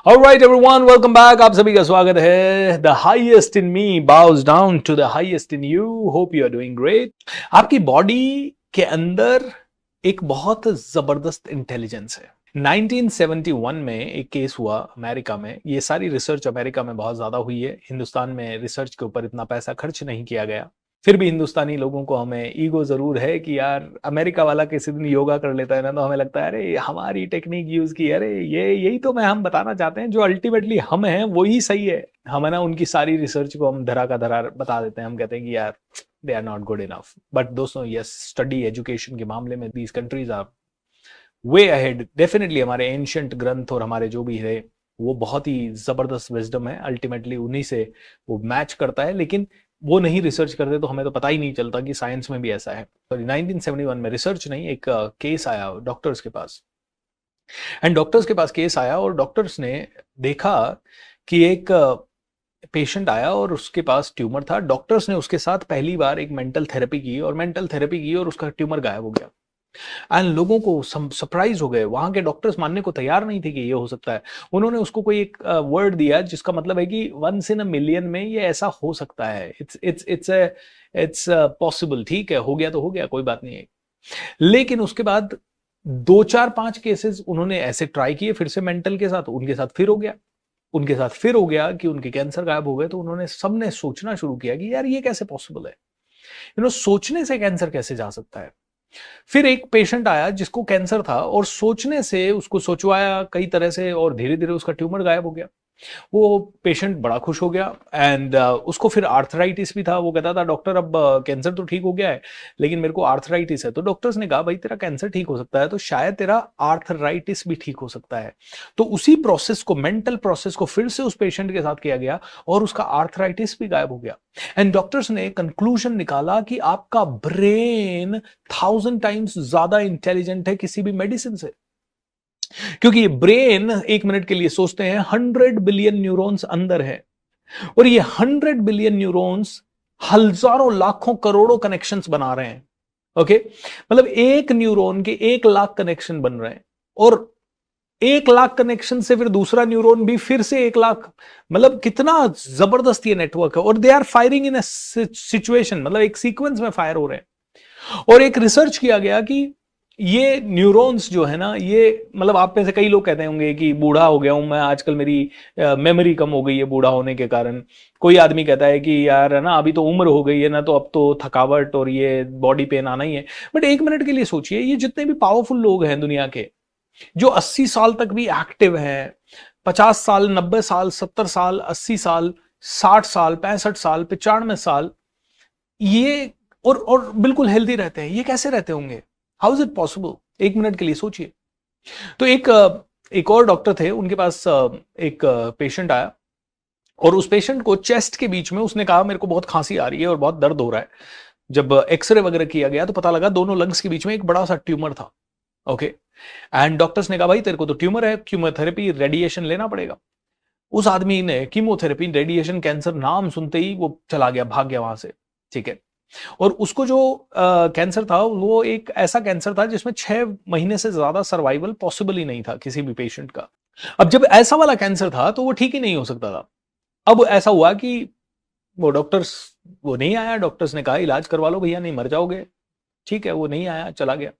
Alright everyone, welcome back. आप सभी का स्वागत है. The highest in me bows down to the highest in you. Hope you are doing great. आपकी body के अंदर एक बहुत जबरदस्त इंटेलिजेंस है. 1971 में एक केस हुआ अमेरिका में. ये सारी रिसर्च अमेरिका में बहुत ज्यादा हुई है. हिंदुस्तान में रिसर्च के ऊपर इतना पैसा खर्च नहीं किया गया. फिर भी हिंदुस्तानी लोगों को हमें ईगो जरूर है कि यार अमेरिका वाला किसी दिन योगा कर लेता है ना, तो हमें लगता है अरे हमारी टेक्निक यूज की, अरे ये यही तो हम बताना चाहते हैं. जो अल्टीमेटली हम हैं वही सही है. हम है ना उनकी सारी रिसर्च को हम धरा का धरा बता देते हैं. हम कहते हैं कि यार they are not good enough. But दोस्तों यस, स्टडी एजुकेशन के मामले में these countries are way ahead. Definitely हमारे एंशियंट ग्रंथ और हमारे जो भी है वो बहुत ही जबरदस्त विजडम है. अल्टीमेटली उन्हीं से वो मैच करता है. लेकिन वो नहीं रिसर्च करते तो हमें तो पता ही नहीं चलता कि साइंस में भी ऐसा है. सॉरी 1971 में रिसर्च नहीं, एक केस आया डॉक्टर्स के पास. एंड डॉक्टर्स के पास केस आया और डॉक्टर्स ने देखा कि एक पेशेंट आया और उसके पास ट्यूमर था. डॉक्टर्स ने उसके साथ पहली बार एक मेंटल थेरेपी की और उसका ट्यूमर गायब हो गया. एंड लोगों को सरप्राइज हो गए. वहां के डॉक्टर्स मानने को तैयार नहीं थे कि ये हो सकता है. उन्होंने उसको कोई एक वर्ड दिया जिसका मतलब है कि वंस इन अ मिलियन में ये ऐसा हो सकता है. It's possible. ठीक है, हो गया तो हो गया, कोई बात नहीं है. लेकिन उसके बाद 2 4 5 केसेस उन्होंने ऐसे ट्राई किए फिर से मेंटल के साथ. उनके साथ फिर हो गया कि उनके कैंसर गायब हो गए. तो उन्होंने सबने सोचना शुरू किया कि यार ये कैसे पॉसिबल है. सोचने से कैंसर कैसे जा सकता है. फिर एक पेशेंट आया जिसको कैंसर था और सोचने से उसको सोचवाया कई तरह से और धीरे धीरे उसका ट्यूमर गायब हो गया. वो पेशेंट बड़ा खुश हो गया. एंड उसको फिर आर्थराइटिस भी था. वो कहता था डॉक्टर अब कैंसर तो ठीक हो गया है लेकिन मेरे को आर्थराइटिस है. तो डॉक्टर्स ने कहा भाई तेरा कैंसर ठीक हो सकता है तो शायद तेरा आर्थराइटिस भी ठीक हो सकता है. तो उसी प्रोसेस को, मेंटल प्रोसेस को फिर से उस पेशेंट के साथ किया गया और उसका आर्थराइटिस भी गायब हो गया. एंड डॉक्टर्स ने कंक्लूजन निकाला कि आपका ब्रेन 1000 टाइम्स ज्यादा इंटेलिजेंट है किसी भी मेडिसिन से. क्योंकि ये ब्रेन 1 मिनट के लिए सोचते हैं 100 बिलियन न्यूरॉन्स अंदर है और ये 100 बिलियन न्यूरॉन्स हजारों लाखों करोड़ों कनेक्शंस बना रहे हैं. ओके, मतलब एक न्यूरॉन के 1 लाख कनेक्शन बन रहे हैं और 1 लाख कनेक्शन से फिर दूसरा न्यूरॉन भी फिर से 1 लाख. मतलब कितना जबरदस्त ये नेटवर्क है. और they are firing in situation, मतलब एक सीक्वेंस में फायर हो रहे हैं. और एक रिसर्च किया गया कि ये न्यूरॉन्स जो है ना, ये मतलब आप में से कई लोग कहते होंगे कि बूढ़ा हो गया हूं मैं आजकल, मेरी मेमोरी कम हो गई है बूढ़ा होने के कारण. कोई आदमी कहता है कि यार है ना अभी तो उम्र हो गई है ना, तो अब तो थकावट और ये बॉडी पेन आना ही है. बट 1 मिनट के लिए सोचिए, ये जितने भी पावरफुल लोग हैं दुनिया के, जो 80 साल तक भी एक्टिव हैं, 50 साल, 90 साल, 70 साल, 80 साल, 60 साल, 65 साल, 95 साल, ये और बिल्कुल हेल्दी रहते हैं. ये कैसे रहते होंगे? How is it possible? 1 minute के लिए सोचिए. तो एक और डॉक्टर थे, उनके पास एक पेशेंट आया और उस पेशेंट को चेस्ट के बीच में उसने कहा मेरे को बहुत खांसी आ रही है और बहुत दर्द हो रहा है. जब एक्सरे वगैरह किया गया तो पता लगा दोनों लंग्स के बीच में एक बड़ा सा ट्यूमर था. ओके, एंड डॉक्टर्स ने कहा भाई तेरे को तो ट्यूमर है, कीमोथेरेपी रेडिएशन लेना पड़ेगा. उस आदमी ने कीमोथेरेपी, रेडिएशन, कैंसर नाम सुनते ही वो चला गया, भाग गया वहां से. ठीक है, और उसको जो कैंसर था वो एक ऐसा कैंसर था जिसमें 6 महीने से ज्यादा सर्वाइवल पॉसिबल ही नहीं था किसी भी पेशेंट का. अब जब ऐसा वाला कैंसर था तो वो ठीक ही नहीं हो सकता था. अब ऐसा हुआ कि वो नहीं आया. डॉक्टर्स ने कहा इलाज करवा लो भैया, नहीं मर जाओगे. ठीक है, वो नहीं आया, चला गया.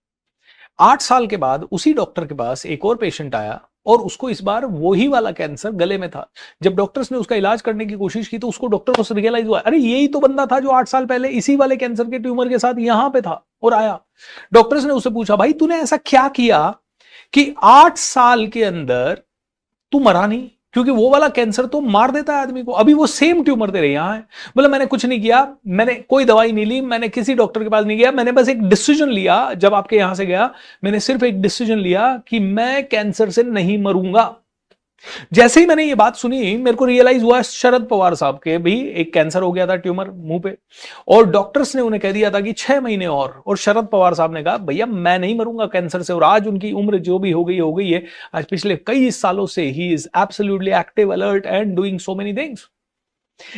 8 साल के बाद उसी डॉक्टर के पास एक और पेशेंट आया और उसको इस बार वही वाला कैंसर गले में था. जब डॉक्टर्स ने उसका इलाज करने की कोशिश की तो उसको डॉक्टर को रियलाइज हुआ अरे यही तो बंदा था जो 8 साल पहले इसी वाले कैंसर के ट्यूमर के साथ यहां पे था और आया. डॉक्टर्स ने उससे पूछा भाई तूने ऐसा क्या किया कि 8 साल के अंदर तू मरा नहीं? क्योंकि वो वाला कैंसर तो मार देता है आदमी को. अभी वो सेम ट्यूमर तेरे यहां है. बोला मैंने कुछ नहीं किया, मैंने कोई दवाई नहीं ली, मैंने किसी डॉक्टर के पास नहीं गया, मैंने बस एक डिसीजन लिया. जब आपके यहां से गया मैंने सिर्फ एक डिसीजन लिया कि मैं कैंसर से नहीं मरूंगा. जैसे ही मैंने ये बात सुनी मेरे को रियलाइज हुआ शरद पवार साहब के भी एक कैंसर हो गया था, ट्यूमर मुंह पे, और डॉक्टर्स ने उन्हें कह दिया था कि 6 महीने और शरद पवार साहब ने कहा भैया मैं नहीं मरूंगा कैंसर से. और आज उनकी उम्र जो भी हो गई है. आज पिछले कई सालों से ही is absolutely active, alert and doing so many things.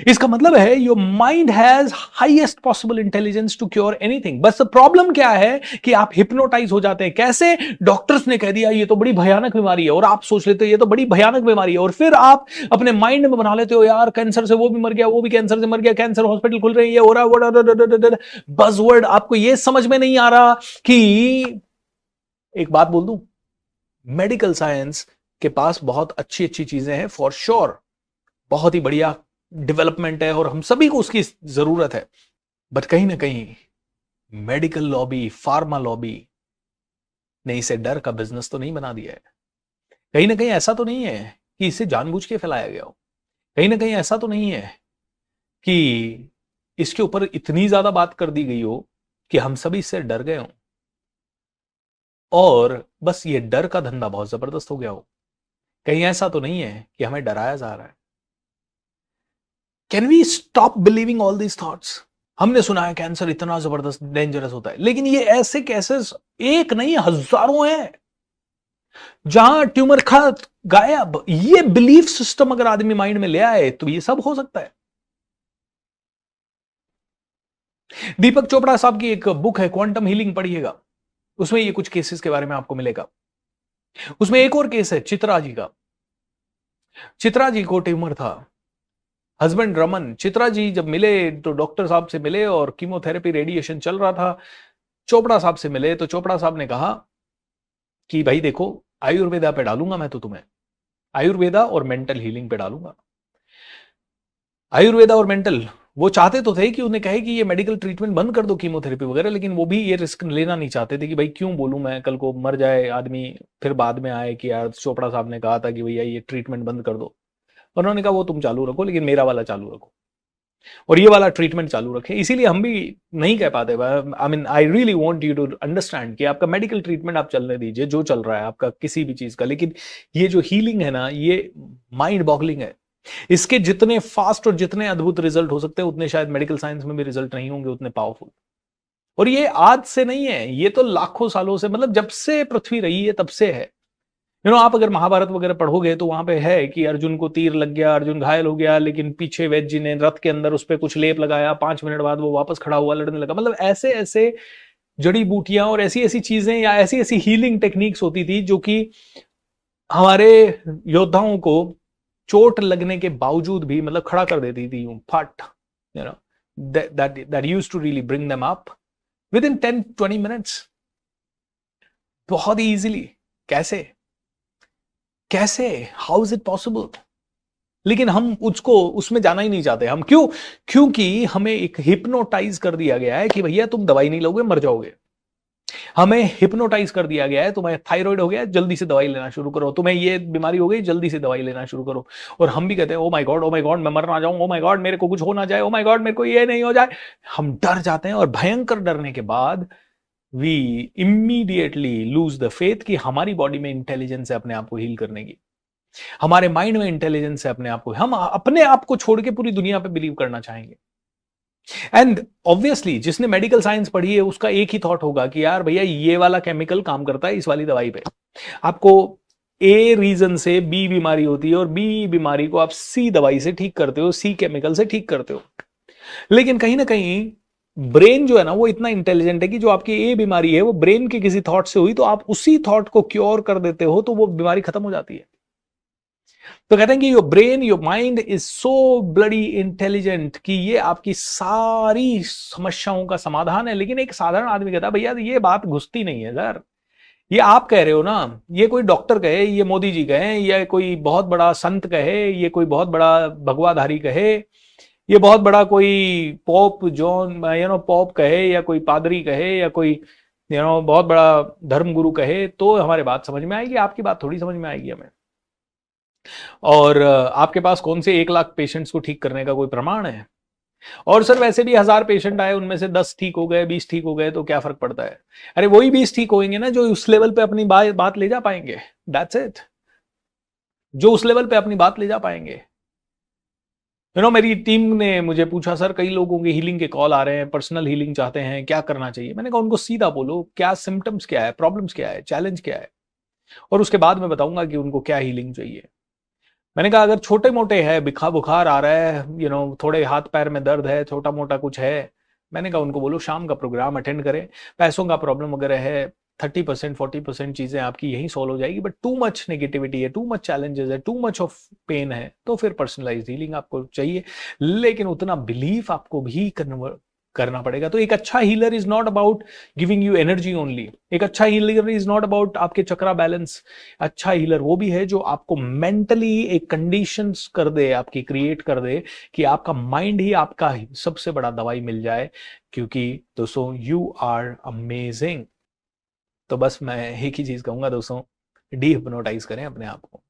इसका मतलब है your mind has highest possible intelligence to cure anything. बस प्रॉब्लम क्या है कि आप हिप्नोटाइज हो जाते हैं। कैसे? डॉक्टर्स ने कह दिया ये तो बड़ी भयानक बीमारी है, और आप सोच लेते हो ये तो बड़ी भयानक बीमारी है, और फिर आप अपने माइंड में बना लेते हो यार कैंसर से वो भी मर गया, वो भी कैंसर से मर गया, कैंसर हॉस्पिटल खुल रही है, हो रहा बज़वर्ड। आपको ये समझ में नहीं आ रहा कि एक बात बोल दूं, मेडिकल साइंस के पास बहुत अच्छी अच्छी चीजें हैं फॉर श्योर, बहुत ही बढ़िया डेवलपमेंट है और हम सभी को उसकी जरूरत है। बट कहीं ना कहीं मेडिकल लॉबी, फार्मा लॉबी ने इसे डर का बिजनेस तो नहीं बना दिया है। कहीं ना कहीं ऐसा तो नहीं है कि इसे जानबूझ के फैलाया गया हो। कहीं ना कहीं ऐसा तो नहीं है कि इसके ऊपर इतनी ज्यादा बात कर दी गई हो कि हम सभी इससे डर गए हों, और बस ये डर का धंधा बहुत जबरदस्त हो गया हो। कहीं ऐसा तो नहीं है कि हमें डराया जा रहा है। Can we stop believing all these thoughts? हमने सुना है कैंसर इतना जबरदस्त डेंजरस होता है, लेकिन ये ऐसे केसेस एक नहीं हजारों हैं जहां ट्यूमर गायब। ये बिलीफ सिस्टम अगर आदमी माइंड में ले आए तो ये सब हो सकता है। दीपक चोपड़ा साहब की एक बुक है क्वांटम हीलिंग, पढ़िएगा, उसमें ये कुछ केसेस के बारे में आपको मिलेगा। उसमें एक और केस है चित्रा जी का। चित्रा जी को ट्यूमर था, हस्बैंड रमन। चित्रा जी जब मिले तो डॉक्टर साहब से मिले और कीमोथेरेपी रेडिएशन चल रहा था। चोपड़ा साहब से मिले तो चोपड़ा साहब ने कहा कि भाई देखो, आयुर्वेदा पे डालूंगा मैं तो तुम्हें, आयुर्वेदा और मेंटल हीलिंग पे डालूंगा। आयुर्वेदा और मेंटल, वो चाहते तो थे कि उन्हें कहे कि ये मेडिकल ट्रीटमेंट बंद कर दो, कीमोथेरेपी वगैरह, लेकिन वो भी ये रिस्क लेना नहीं चाहते थे कि भाई क्यों बोलूं मैं, कल को मर जाए आदमी, फिर बाद में आए कि यार चोपड़ा साहब ने कहा था कि भैया ये ट्रीटमेंट बंद कर दो। उन्होंने कहा वो तुम चालू रखो, लेकिन मेरा वाला चालू रखो और ये वाला ट्रीटमेंट चालू रखें। इसीलिए हम भी नहीं कह पाते। I mean I really want you to understand कि आपका मेडिकल ट्रीटमेंट आप चलने दीजिए, जो चल रहा है आपका किसी भी चीज का, लेकिन ये जो हीलिंग है ना, ये माइंड बॉगलिंग है। इसके जितने फास्ट और जितने अद्भुत रिजल्ट हो सकते हैं उतने शायद मेडिकल साइंस में भी रिजल्ट नहीं होंगे उतने पावरफुल। और ये आज से नहीं है, ये तो लाखों सालों से, मतलब जब से पृथ्वी रही है तब से है। आप अगर महाभारत वगैरह पढ़ोगे तो वहां पे है कि अर्जुन को तीर लग गया, अर्जुन घायल हो गया, लेकिन पीछे वैद्य जी ने रथ के अंदर उस पर कुछ लेप लगाया, 5 मिनट बाद वो वापस खड़ा हुआ, लड़ने लगा। मतलब ऐसे ऐसे जड़ी बूटियां और ऐसी ऐसी चीजें या ऐसी ऐसी हीलिंग टेक्निक्स होती थी जो कि हमारे योद्धाओं को चोट लगने के बावजूद भी मतलब खड़ा कर देती थी यूं फट, that used to really bring them up within 10-20 minutes, बहुत ही इजीली। कैसे कैसे, हाउ इज इट पॉसिबल? लेकिन हम उसमें जाना ही नहीं चाहते। हम क्यों? क्योंकि हमें एक हिप्नोटाइज कर दिया गया है कि भैया तुम दवाई नहीं लोगे मर जाओगे। हमें हिप्नोटाइज कर दिया गया है, तुम्हें थायराइड हो गया जल्दी से दवाई लेना शुरू करो, तुम्हें ये बीमारी हो गई जल्दी से दवाई लेना शुरू करो। और हम भी कहते हैं ओ माय गॉड मैं मर ना जाऊं, ओ माय गॉड मेरे को कुछ हो ना जाए, ओ माय गॉड मेरे को ये नहीं हो जाए। हम डर जाते हैं और भयंकर डरने के बाद we immediately lose the faith कि हमारी बॉडी में इंटेलिजेंस है अपने आप को हील करने की, हमारे माइंड में इंटेलिजेंस है अपने आप को, हम अपने आप को छोड़ के पूरी दुनिया पे बिलीव करना चाहेंगे। एंड ऑब्वियसली जिसने मेडिकल साइंस पढ़ी है उसका एक ही थॉट होगा कि यार भैया ये वाला केमिकल काम करता है इस वाली दवाई पे। आपको ए रीजन से बी बीमारी होती है और बी बीमारी को आप सी दवाई से ठीक करते हो, सी केमिकल से ठीक करते हो। लेकिन कहीं ना कहीं ब्रेन जो है ना वो इतना इंटेलिजेंट है कि जो आपकी ए बीमारी है वो ब्रेन के किसी थॉट से हुई, तो आप उसी थॉट को क्योर कर देते हो तो वो बीमारी खत्म हो जाती है। तो कहते हैं कि your brain, your mind is so bloody intelligent कि ये आपकी सारी समस्याओं का समाधान है। लेकिन एक साधारण आदमी कहता है भैया ये बात घुसती नहीं है सर, ये आप कह रहे हो ना, ये कोई डॉक्टर कहे, ये मोदी जी कहे, या कोई बहुत बड़ा संत कहे, ये कोई बहुत बड़ा भगवाधारी कहे, ये बहुत बड़ा कोई पोप जॉन पोप कहे, या कोई पादरी कहे, या कोई बहुत बड़ा धर्मगुरु कहे तो हमारे बात समझ में आएगी, आपकी बात थोड़ी समझ में आएगी हमें। और आपके पास कौन से 1 लाख पेशेंट्स को ठीक करने का कोई प्रमाण है? और सर वैसे भी 1000 पेशेंट आए, उनमें से 10 ठीक हो गए, 20 ठीक हो गए, तो क्या फर्क पड़ता है? अरे वही 20 ठीक होंगे ना जो उस लेवल पे अपनी बात ले जा पाएंगे, दैट्स इट, जो उस लेवल पे अपनी बात ले जा पाएंगे। मेरी टीम ने मुझे पूछा सर कई लोगों के हीलिंग के कॉल आ रहे हैं, पर्सनल हीलिंग चाहते हैं, क्या करना चाहिए? मैंने कहा उनको सीधा बोलो क्या सिम्टम्स क्या है, प्रॉब्लम्स क्या है, चैलेंज क्या है, और उसके बाद मैं बताऊंगा कि उनको क्या हीलिंग चाहिए। मैंने कहा अगर छोटे मोटे है, बुखार आ रहा है, थोड़े हाथ पैर में दर्द है, छोटा मोटा कुछ है, मैंने कहा उनको बोलो शाम का प्रोग्राम अटेंड करें। पैसों का प्रॉब्लम वगैरह है, 30% 40% चीजें आपकी यहीं सॉल्व हो जाएगी, बट टू मच नेगेटिविटी है, टू मच चैलेंजेस है, टू मच ऑफ पेन है, तो फिर पर्सनलाइज हीलिंग आपको चाहिए। लेकिन उतना बिलीफ आपको भी करना पड़ेगा। तो एक अच्छा healer is not about giving you energy only, एक अच्छा हीलर इज नॉट अबाउट आपके चक्रा बैलेंस। अच्छा हीलर वो भी है जो आपको मेंटली एक कंडीशंस कर दे, आपकी क्रिएट कर दे कि आपका माइंड ही आपका सबसे बड़ा दवाई मिल जाए। क्योंकि दोस्तों यू आर अमेजिंग। तो बस मैं एक ही चीज कहूंगा दोस्तों, डी हिप्नोटाइज करें अपने आप को।